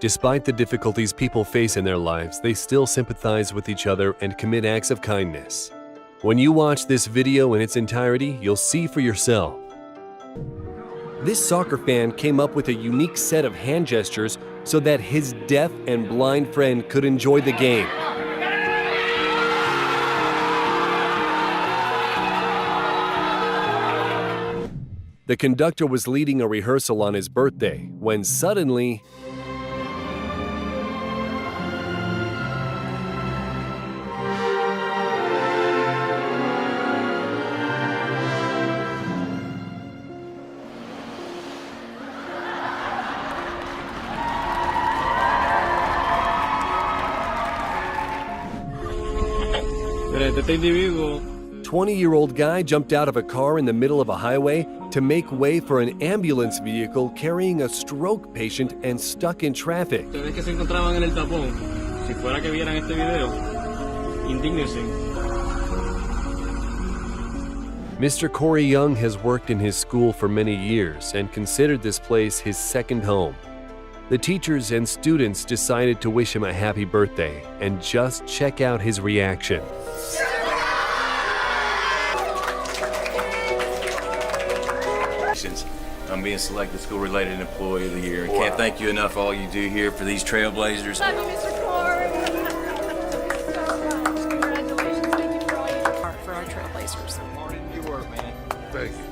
Despite the difficulties people face in their lives, they still sympathize with each other and commit acts of kindness. When you watch this video in its entirety, you'll see for yourself. This soccer fan came up with a unique set of hand gestures so that his deaf and blind friend could enjoy the game. The conductor was leading a rehearsal on his birthday when suddenly, Este individuo 20-year-old guy jumped out of a car in the middle of a highway to make way for an ambulance vehicle carrying a stroke patient and stuck in traffic. ustedes que se encontraban en el tapón, si fuera que vieran este video, indígnense. Mr. Corey Young has worked in his school for many years and considered this place his second home. The teachers and students decided to wish him a happy birthday, and just check out his reaction. I'm being selected School-Related Employee of the Year. Wow. Can't thank you enough for all you do here for these trailblazers. Love you, Mr. Corey. Congratulations. Thank you for all you do for our trailblazers. Martin, you work, man. Thank you.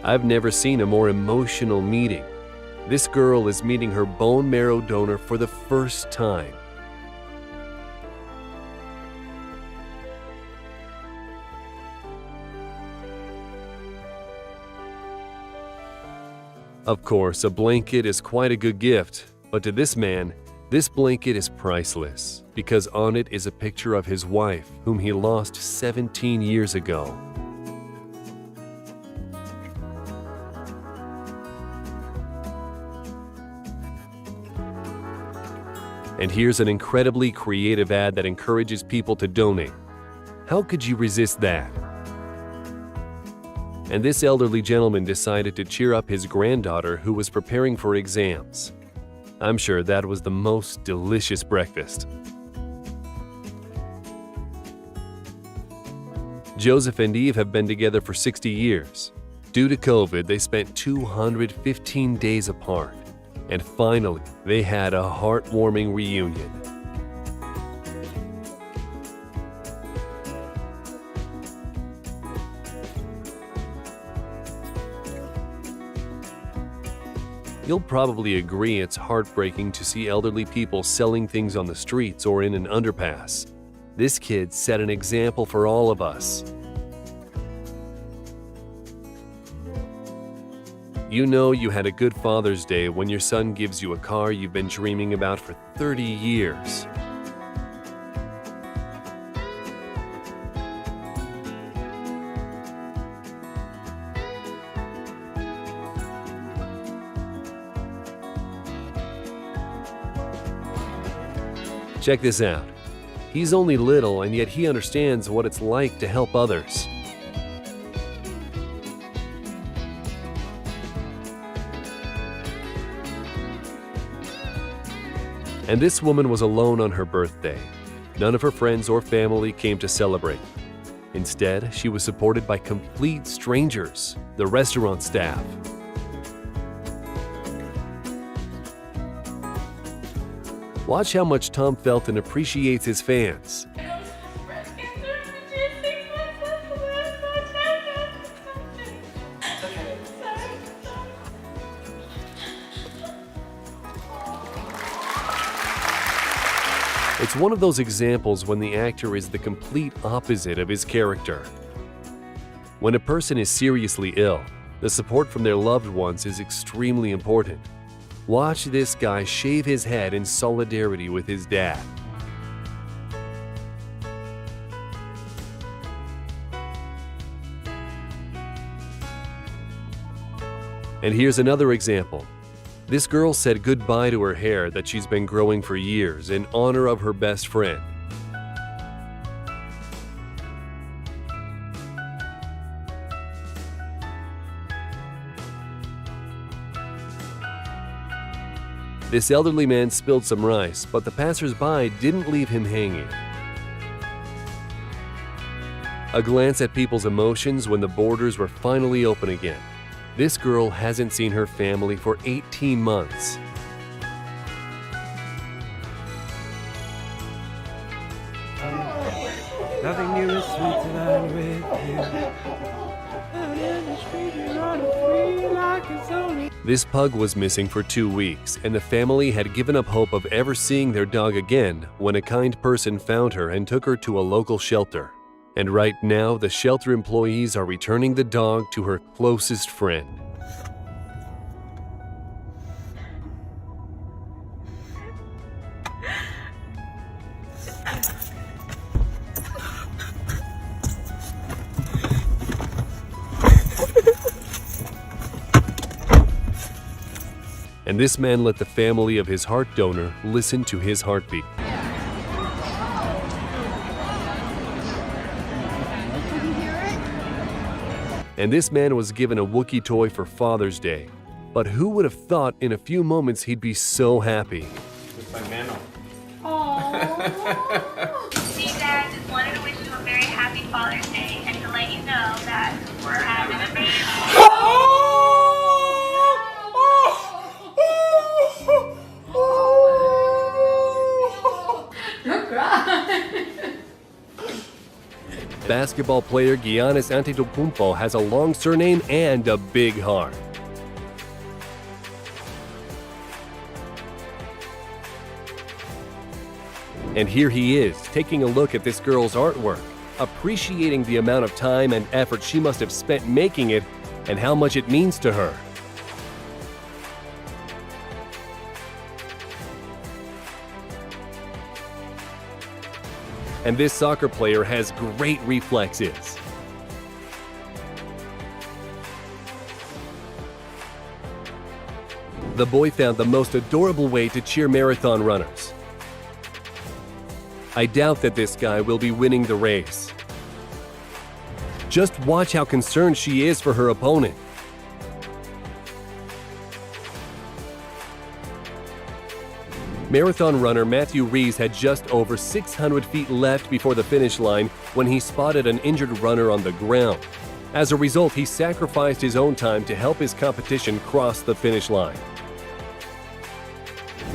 I've never seen a more emotional meeting. This girl is meeting her bone marrow donor for the first time. Of course, a blanket is quite a good gift, but to this man, this blanket is priceless because on it is a picture of his wife, whom he lost 17 years ago. And here's an incredibly creative ad that encourages people to donate. How could you resist that? And this elderly gentleman decided to cheer up his granddaughter who was preparing for exams. I'm sure that was the most delicious breakfast. Joseph and Eve have been together for 60 years. Due to COVID, they spent 215 days apart. And finally, they had a heartwarming reunion. You'll probably agree it's heartbreaking to see elderly people selling things on the streets or in an underpass. This kid set an example for all of us. You know you had a good Father's Day when your son gives you a car you've been dreaming about for 30 years. Check this out. He's only little, and yet he understands what it's like to help others. And this woman was alone on her birthday. None of her friends or family came to celebrate. Instead, she was supported by complete strangers, the restaurant staff. Watch how much Tom Felton appreciates his fans. It's one of those examples when the actor is the complete opposite of his character. When a person is seriously ill, the support from their loved ones is extremely important. Watch this guy shave his head in solidarity with his dad. And here's another example. This girl said goodbye to her hair that she's been growing for years in honor of her best friend. This elderly man spilled some rice, but the passers-by didn't leave him hanging. A glance at people's emotions when the borders were finally open again. This girl hasn't seen her family for 18 months. Nothing new is sweet than I'm with you. Out in the street, you're running free like it's only. This pug was missing for 2 weeks, and the family had given up hope of ever seeing their dog again when a kind person found her and took her to a local shelter. And right now, the shelter employees are returning the dog to her closest friend. And this man let the family of his heart donor listen to his heartbeat. And this man was given a Wookiee toy for Father's Day. But who would have thought in a few moments he'd be so happy? See, Dad, just wanted to wish you a very happy Father's Day and to let you know that we're having a baby. Basketball player Giannis Antetokounmpo has a long surname and a big heart. And here he is, taking a look at this girl's artwork, appreciating the amount of time and effort she must have spent making it and how much it means to her. And this soccer player has great reflexes. The boy found the most adorable way to cheer marathon runners. I doubt that this guy will be winning the race. Just watch how concerned she is for her opponent. Marathon runner Matthew Rees had just over 600 feet left before the finish line when he spotted an injured runner on the ground. As a result, he sacrificed his own time to help his competition cross the finish line.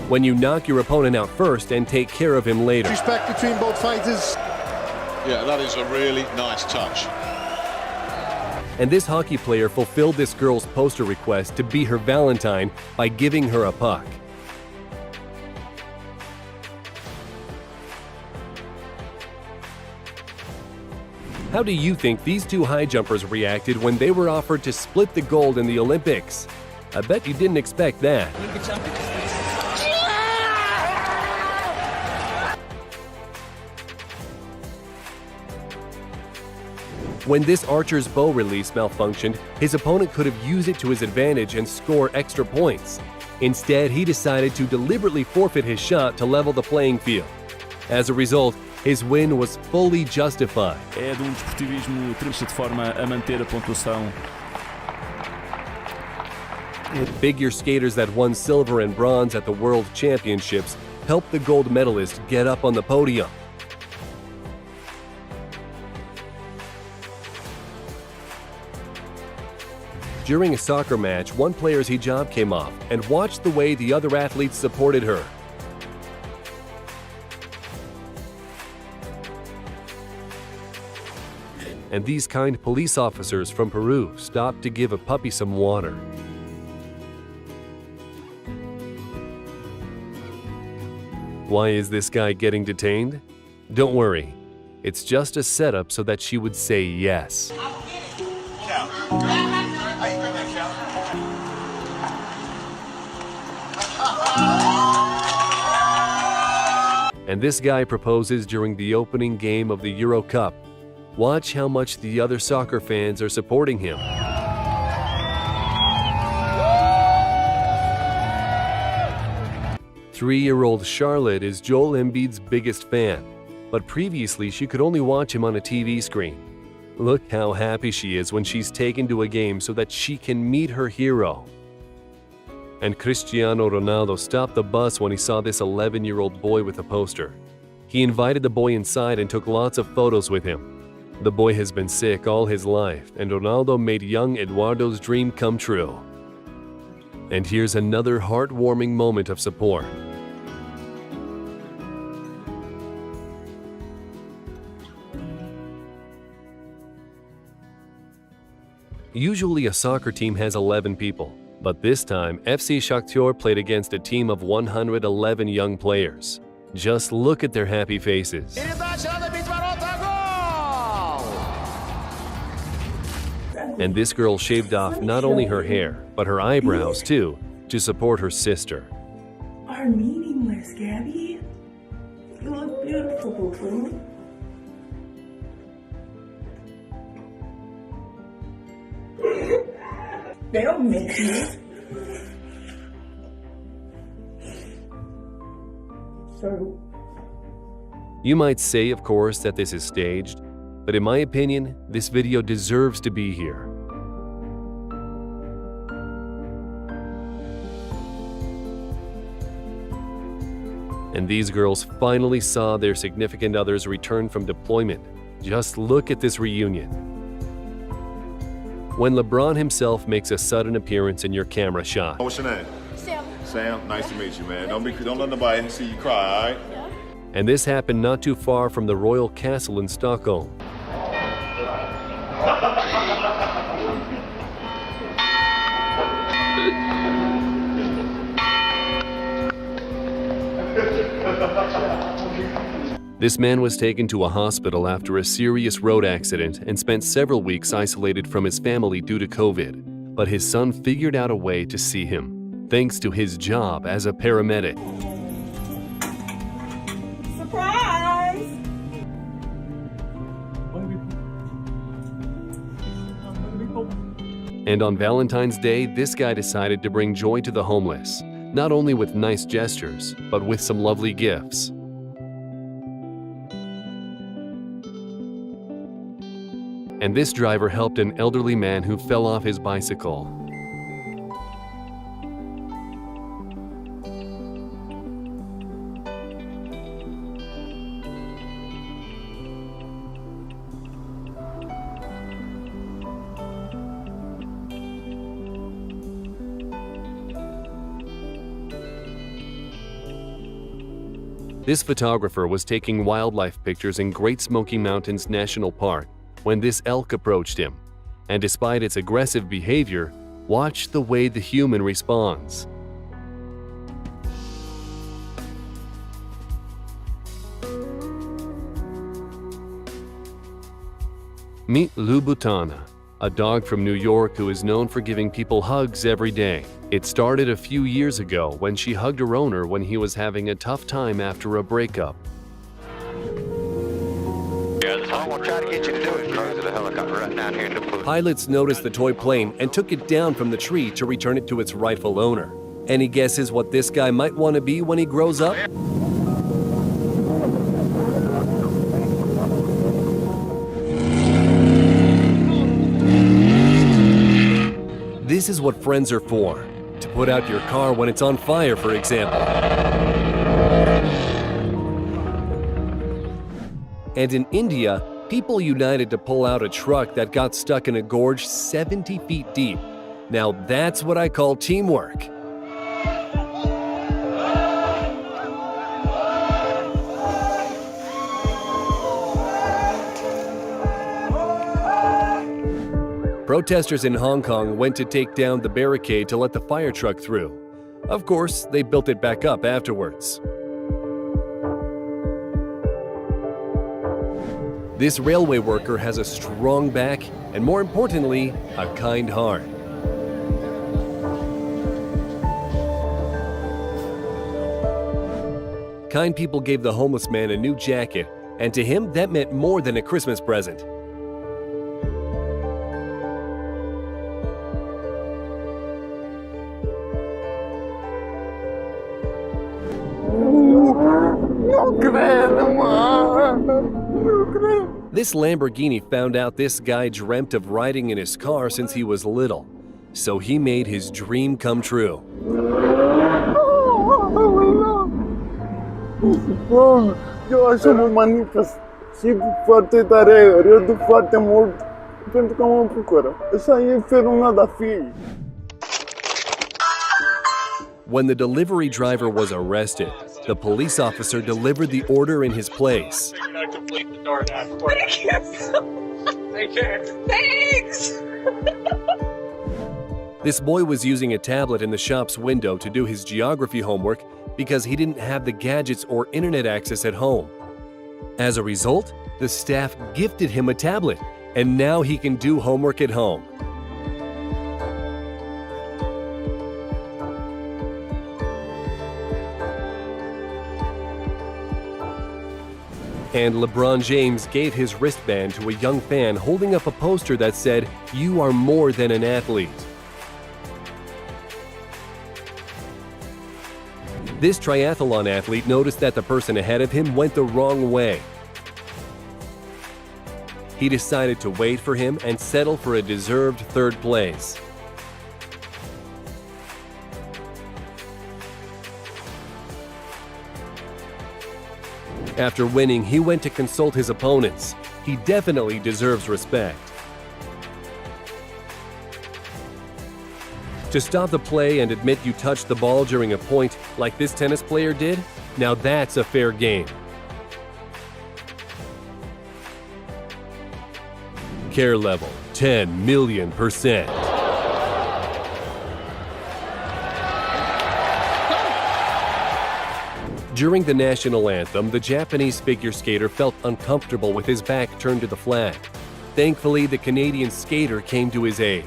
When you knock your opponent out first and take care of him later. Respect between both fighters. Yeah, that is a really nice touch. And this hockey player fulfilled this girl's poster request to be her Valentine by giving her a puck. How do you think these two high jumpers reacted when they were offered to split the gold in the Olympics? I bet you didn't expect that. When this archer's bow release malfunctioned, his opponent could have used it to his advantage and score extra points. Instead, he decided to deliberately forfeit his shot to level the playing field. As a result, his win was fully justified. É de desportivismo de forma a manter a pontuação. Figure skaters that won silver and bronze at the World Championships helped the gold medalist get up on the podium. During a soccer match, one player's hijab came off, and watch the way the other athletes supported her. And these kind police officers from Peru stopped to give a puppy some water. Why is this guy getting detained? Don't worry, it's just a setup so that she would say yes. And this guy proposes during the opening game of the Euro Cup. Watch how much the other soccer fans are supporting him. Three-year-old Charlotte is Joel Embiid's biggest fan, but previously she could only watch him on a TV screen. Look how happy she is when she's taken to a game so that she can meet her hero. And Cristiano Ronaldo stopped the bus when he saw this 11-year-old boy with a poster. He invited the boy inside and took lots of photos with him. The boy has been sick all his life, and Ronaldo made young Eduardo's dream come true. And here's another heartwarming moment of support. Usually a soccer team has 11 people, but this time FC Shakhtar played against a team of 111 young players. Just look at their happy faces. And this girl shaved off not only her hair, but her eyebrows too, to support her sister. Our meeting list, Gabby. You look beautiful, boo-boo. They don't make you. So. You might say, of course, that this is staged, but in my opinion, this video deserves to be here. And these girls finally saw their significant others return from deployment. Just look at this reunion. When LeBron himself makes a sudden appearance in your camera shot. What's your name? Sam. Sam, nice to meet you, man. Don't let nobody see you cry, all right? And this happened not too far from the royal castle in Stockholm. This man was taken to a hospital after a serious road accident and spent several weeks isolated from his family due to COVID. But his son figured out a way to see him, thanks to his job as a paramedic. Surprise! And on Valentine's Day, this guy decided to bring joy to the homeless, not only with nice gestures, but with some lovely gifts. And this driver helped an elderly man who fell off his bicycle. This photographer was taking wildlife pictures in Great Smoky Mountains National Park when this elk approached him, and despite its aggressive behavior, watch the way the human responds. Meet Louboutin, a dog from New York who is known for giving people hugs every day. It started a few years ago when she hugged her owner when he was having a tough time after a breakup. Pilots noticed the toy plane and took it down from the tree to return it to its rightful owner. Any guesses what this guy might want to be when he grows up? This is what friends are for. To put out your car when it's on fire, for example. And in India, people united to pull out a truck that got stuck in a gorge 70 feet deep. Now that's what I call teamwork. Protesters in Hong Kong went to take down the barricade to let the fire truck through. Of course, they built it back up afterwards. This railway worker has a strong back and, more importantly, a kind heart. Kind people gave the homeless man a new jacket, and to him that meant more than a Christmas present. This Lamborghini found out this guy dreamt of riding in his car since he was little, so he made his dream come true. Eu acho uma manicas. Sigo forte tarefa, eu do forte morto. Tento como uma procura. Isso aí é nada filho. When the delivery driver was arrested, the police officer delivered the order in his place. Thanks! This boy was using a tablet in the shop's window to do his geography homework because he didn't have the gadgets or internet access at home. As a result, the staff gifted him a tablet, and now he can do homework at home. And LeBron James gave his wristband to a young fan holding up a poster that said, "You are more than an athlete." This triathlon athlete noticed that the person ahead of him went the wrong way. He decided to wait for him and settle for a deserved third place. After winning, he went to consult his opponents. He definitely deserves respect. To stop the play and admit you touched the ball during a point like this tennis player did, now that's a fair game. Care level 10 million%. During the national anthem, the Japanese figure skater felt uncomfortable with his back turned to the flag. Thankfully, the Canadian skater came to his aid.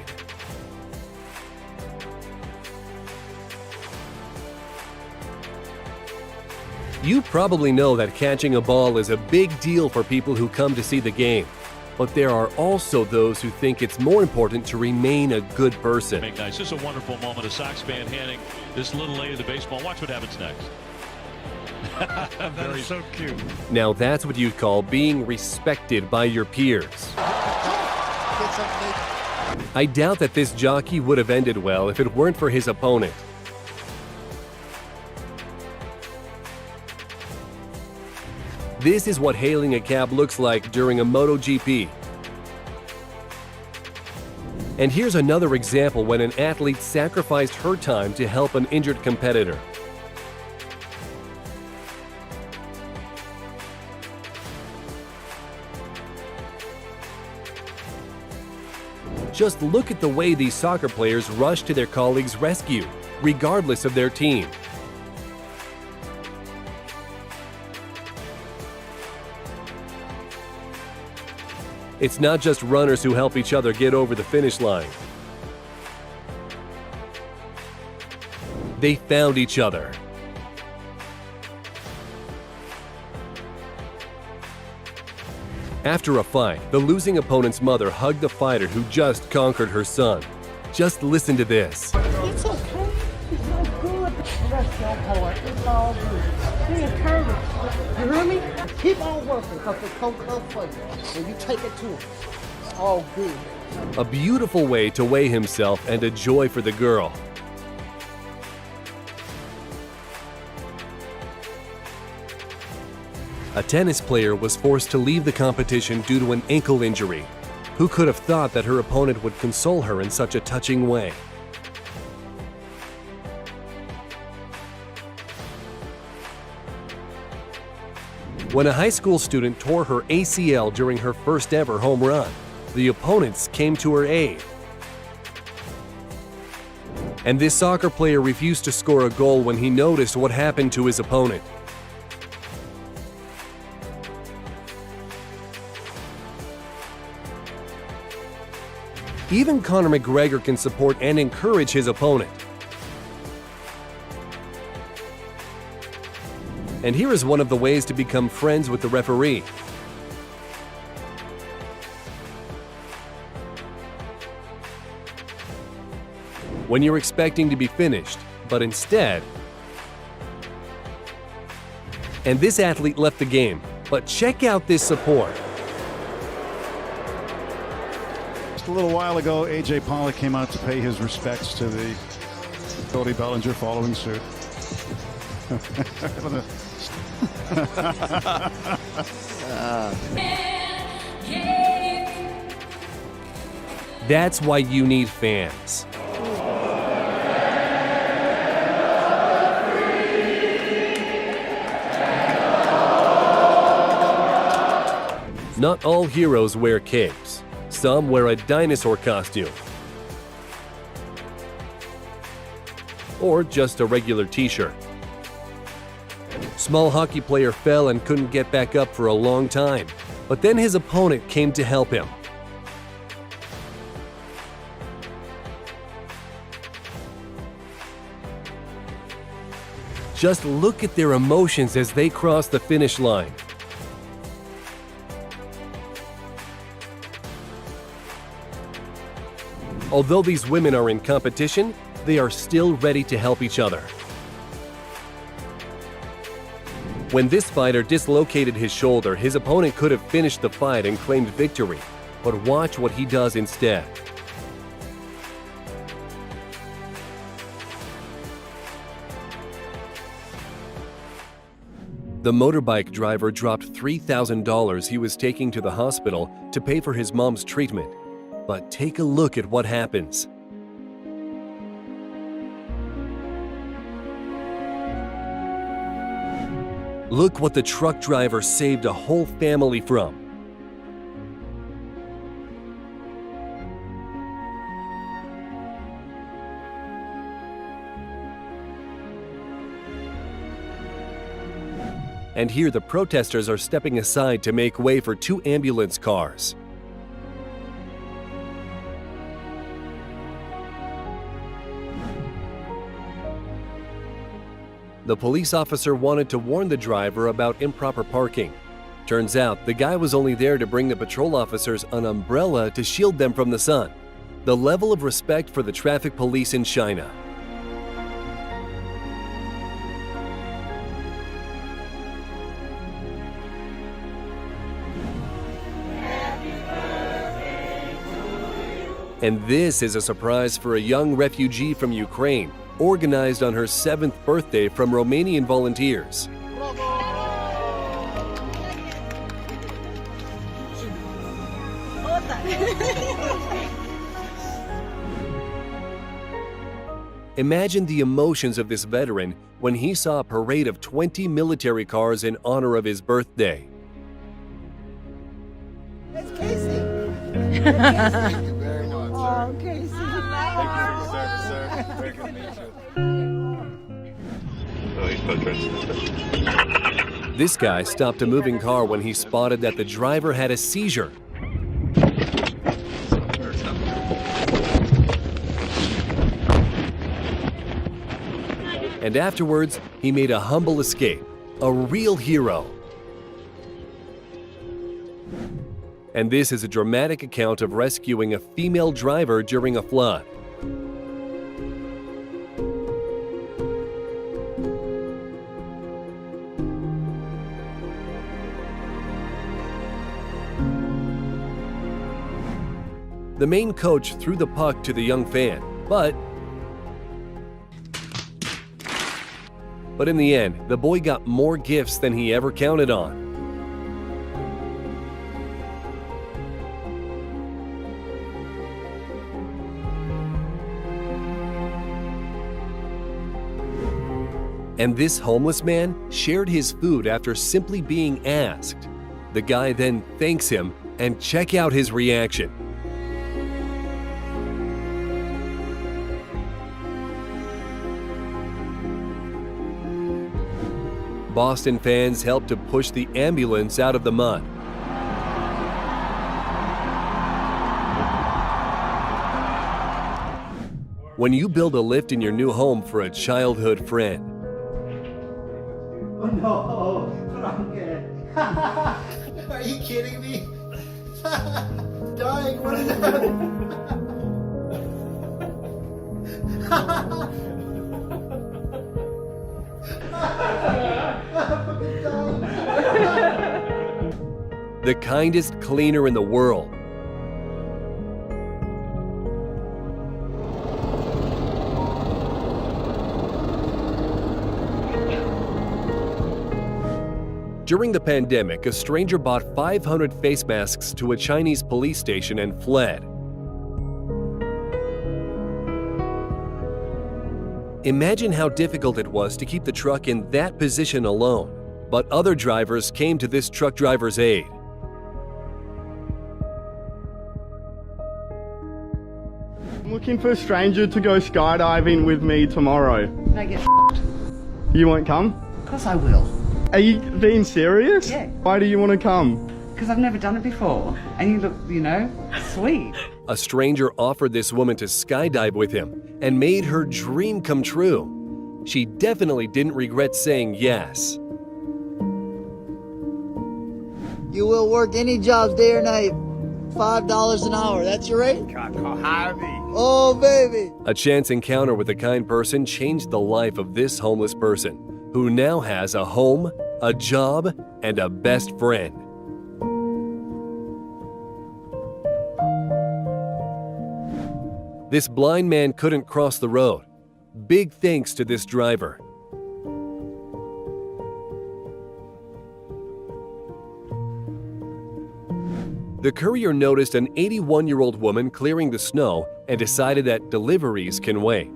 You probably know that catching a ball is a big deal for people who come to see the game. But there are also those who think it's more important to remain a good person. Nice. This is a wonderful moment. A Sox fan handing this little lady the baseball. Watch what happens next. That is so cute. Now that's what you'd call being respected by your peers. I doubt that this jockey would have ended well if it weren't for his opponent. This is what hailing a cab looks like during a MotoGP. And here's another example when an athlete sacrificed her time to help an injured competitor. Just look at the way these soccer players rush to their colleagues' rescue, regardless of their team. It's not just runners who help each other get over the finish line. They found each other. After a fight, the losing opponent's mother hugged the fighter who just conquered her son. Just listen to this. It's okay. It's all good. Rest your heart. It's all good. Be encouraged. You hear me? Keep on working because the coach comes for you. And you take it to him. It's all good. A beautiful way to weigh himself and a joy for the girl. A tennis player was forced to leave the competition due to an ankle injury. Who could have thought that her opponent would console her in such a touching way? When a high school student tore her ACL during her first ever home run, the opponents came to her aid. And this soccer player refused to score a goal when he noticed what happened to his opponent. Even Conor McGregor can support and encourage his opponent. And here is one of the ways to become friends with the referee. When you're expecting to be finished, but instead... And this athlete left the game, but check out this support. Just a little while ago, A.J. Pollock came out to pay his respects to the Cody Bellinger following suit. That's why you need fans. Not all heroes wear capes. Some wear a dinosaur costume. Or just a regular t-shirt. Small hockey player fell and couldn't get back up for a long time, but then his opponent came to help him. Just look at their emotions as they cross the finish line. Although these women are in competition, they are still ready to help each other. When this fighter dislocated his shoulder, his opponent could have finished the fight and claimed victory. But watch what he does instead. The motorbike driver dropped $3,000 he was taking to the hospital to pay for his mom's treatment. But take a look at what happens. Look what the truck driver saved a whole family from. And here the protesters are stepping aside to make way for 2 ambulance cars. The police officer wanted to warn the driver about improper parking. Turns out the guy was only there to bring the patrol officers an umbrella to shield them from the sun. The level of respect for the traffic police in China. And this is a surprise for a young refugee from Ukraine, organized on her 7th birthday from Romanian volunteers. Imagine the emotions of this veteran when he saw a parade of 20 military cars in honor of his birthday. It's Casey. Thank you very much. Oh, Casey. Thank you for your service, sir. Very good to meet you. This guy stopped a moving car when he spotted that the driver had a seizure. And afterwards, he made a humble escape. A real hero. And this is a dramatic account of rescuing a female driver during a flood. The main coach threw the puck to the young fan, but in the end, the boy got more gifts than he ever counted on. And this homeless man shared his food after simply being asked. The guy then thanks him, and check out his reaction. Boston fans helped to push the ambulance out of the mud. When you build a lift in your new home for a childhood friend, Oh no, I'm good. Are you kidding me? Dying, what is that? the kindest cleaner in the world. During the pandemic, a stranger bought 500 face masks to a Chinese police station and fled. Imagine how difficult it was to keep the truck in that position alone, but other drivers came to this truck driver's aid. I'm looking for a stranger to go skydiving with me tomorrow. I get You won't come? Of course I will. Are you being serious? Yeah. Why do you want to come? Because I've never done it before. And you look, you know, sweet. A stranger offered this woman to skydive with him and made her dream come true. She definitely didn't regret saying yes. You will work any jobs day or night. $5 an hour, that's your rate? Oh, baby. A chance encounter with a kind person changed the life of this homeless person, who now has a home, a job, and a best friend. This blind man couldn't cross the road. Big thanks to this driver. The courier noticed an 81-year-old woman clearing the snow and decided that deliveries can wait.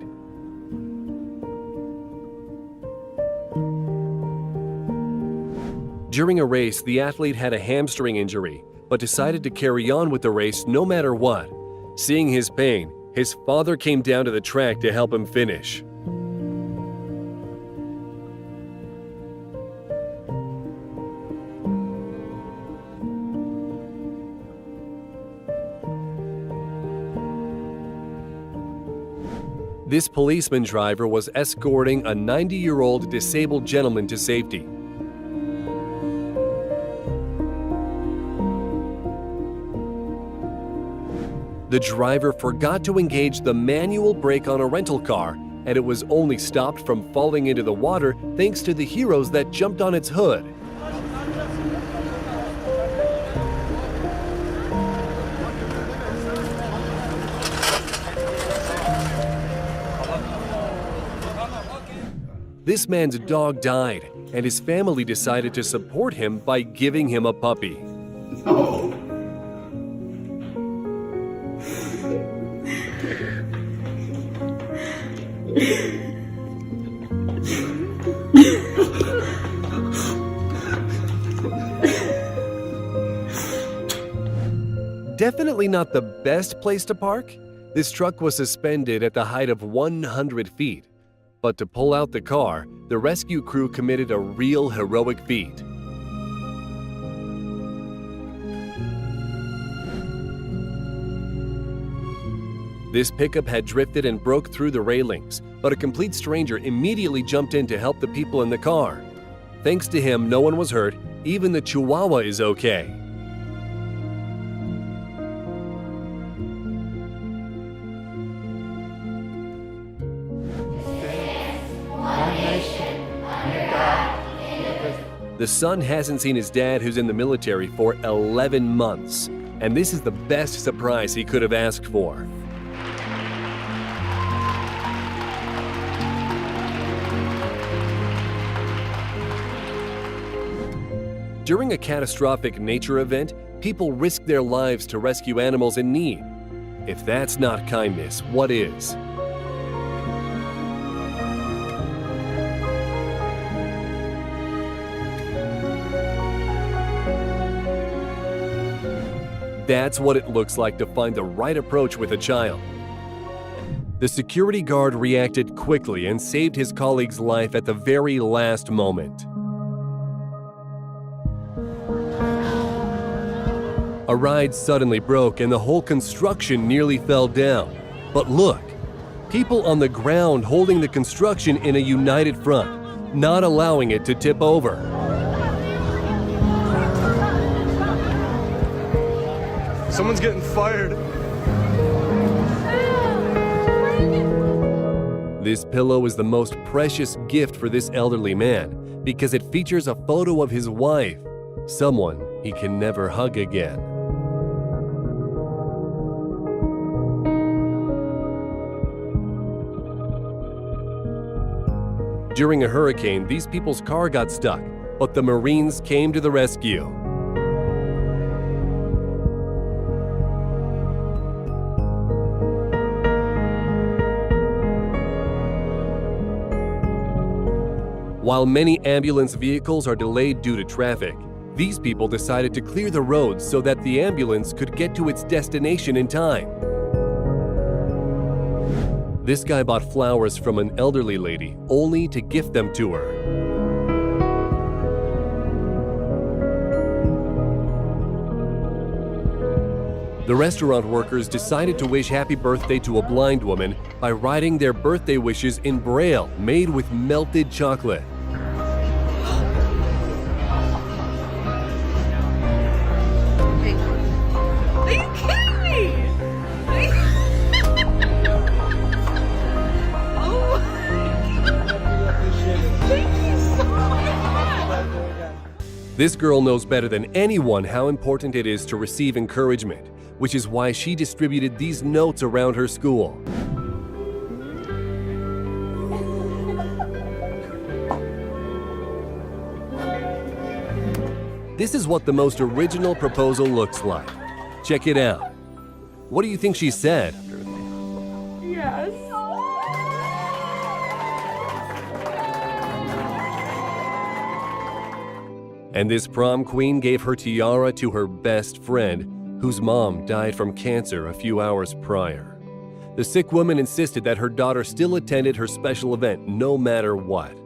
During a race, the athlete had a hamstring injury, but decided to carry on with the race no matter what. Seeing his pain, his father came down to the track to help him finish. This policeman driver was escorting a 90-year-old disabled gentleman to safety. The driver forgot to engage the manual brake on a rental car, and it was only stopped from falling into the water thanks to the heroes that jumped on its hood. This man's dog died, and his family decided to support him by giving him a puppy. No. Definitely not the best place to park. This truck was suspended at the height of 100 feet. But to pull out the car, the rescue crew committed a real heroic feat. This pickup had drifted and broke through the railings, but a complete stranger immediately jumped in to help the people in the car. Thanks to him, no one was hurt. Even the Chihuahua is okay. The son hasn't seen his dad, who's in the military, for 11 months, and this is the best surprise he could have asked for. During a catastrophic nature event, people risk their lives to rescue animals in need. If that's not kindness, what is? That's what it looks like to find the right approach with a child. The security guard reacted quickly and saved his colleague's life at the very last moment. A ride suddenly broke and the whole construction nearly fell down. But look, people on the ground holding the construction in a united front, not allowing it to tip over. Someone's getting fired. This pillow is the most precious gift for this elderly man because it features a photo of his wife, someone he can never hug again. During a hurricane, these people's car got stuck, but the Marines came to the rescue. While many ambulance vehicles are delayed due to traffic, these people decided to clear the roads so that the ambulance could get to its destination in time. This guy bought flowers from an elderly lady only to gift them to her. The restaurant workers decided to wish happy birthday to a blind woman by writing their birthday wishes in Braille made with melted chocolate. Are you kidding me? Oh thank you so much. This girl knows better than anyone how important it is to receive encouragement, which is why she distributed these notes around her school. This is what the most original proposal looks like. Check it out. What do you think she said? Yes. And this prom queen gave her tiara to her best friend, whose mom died from cancer a few hours prior. The sick woman insisted that her daughter still attended her special event no matter what.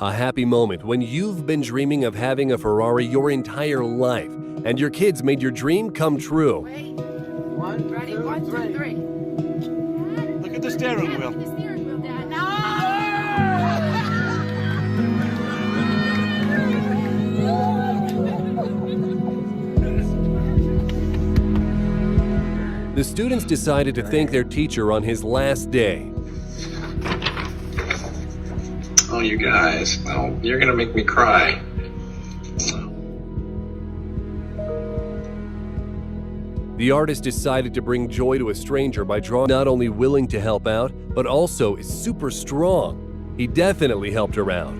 A happy moment when you've been dreaming of having a Ferrari your entire life, and your kids made your dream come true. Ready? 1, 2, 3. Look at the steering wheel. The steering wheel, Dad. No! The students decided to thank their teacher on his last day. Oh, you guys, well, you're gonna make me cry. The artist decided to bring joy to a stranger by drawing not only willing to help out, but also is super strong. He definitely helped her out.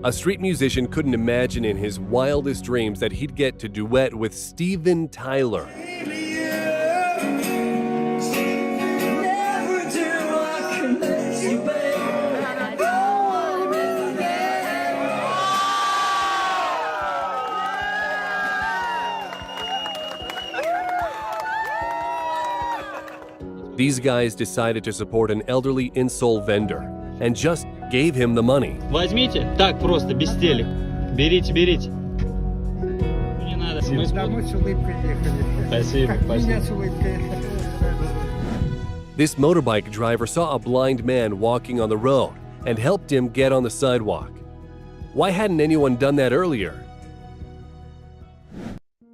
A street musician couldn't imagine in his wildest dreams that he'd get to duet with Steven Tyler. These guys decided to support an elderly insole vendor and just gave him the money. Возьмите, так просто, без телек. Берите, берите. Не надо. Спасибо, спасибо. This motorbike driver saw a blind man walking on the road and helped him get on the sidewalk. Why hadn't anyone done that earlier?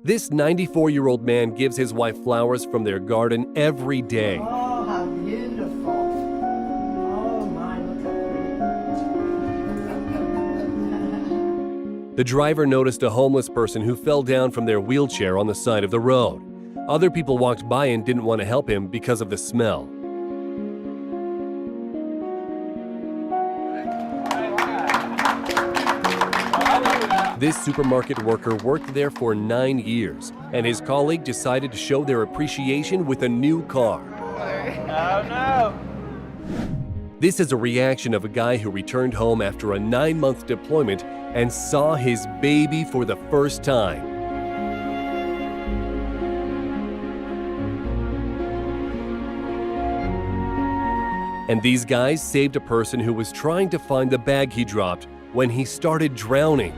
This 94-year-old man gives his wife flowers from their garden every day. Oh, how beautiful. Oh, my, look The driver noticed a homeless person who fell down from their wheelchair on the side of the road. Other people walked by and didn't want to help him because of the smell. This supermarket worker worked there for 9 years, and his colleague decided to show their appreciation with a new car. Oh no! This is a reaction of a guy who returned home after a 9-month deployment and saw his baby for the first time. And these guys saved a person who was trying to find the bag he dropped when he started drowning.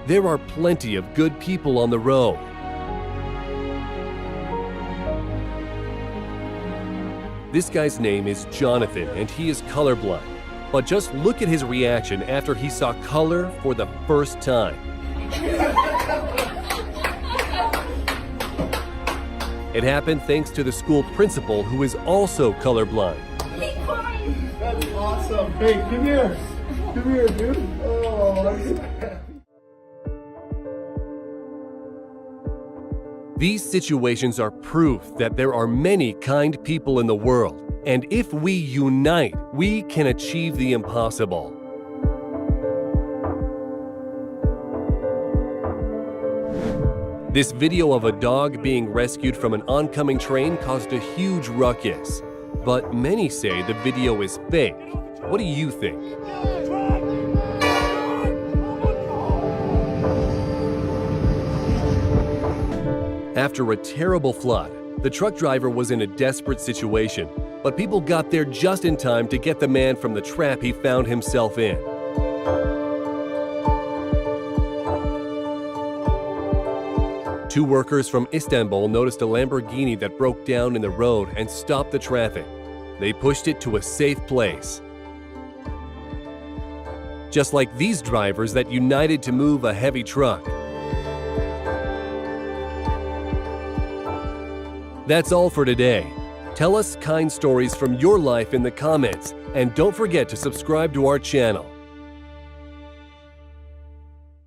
There are plenty of good people on the road. This guy's name is Jonathan, and he is colorblind. But just look at his reaction after he saw color for the first time. It happened thanks to the school principal, who is also colorblind. That's awesome. Hey, come here. Come here, dude. Oh, These situations are proof that there are many kind people in the world, and if we unite, we can achieve the impossible. This video of a dog being rescued from an oncoming train caused a huge ruckus, but many say the video is fake. What do you think? After a terrible flood, the truck driver was in a desperate situation, but people got there just in time to get the man from the trap he found himself in. Two workers from Istanbul noticed a Lamborghini that broke down in the road and stopped the traffic. They pushed it to a safe place. Just like these drivers that united to move a heavy truck. That's all for today. Tell us kind stories from your life in the comments, and don't forget to subscribe to our channel.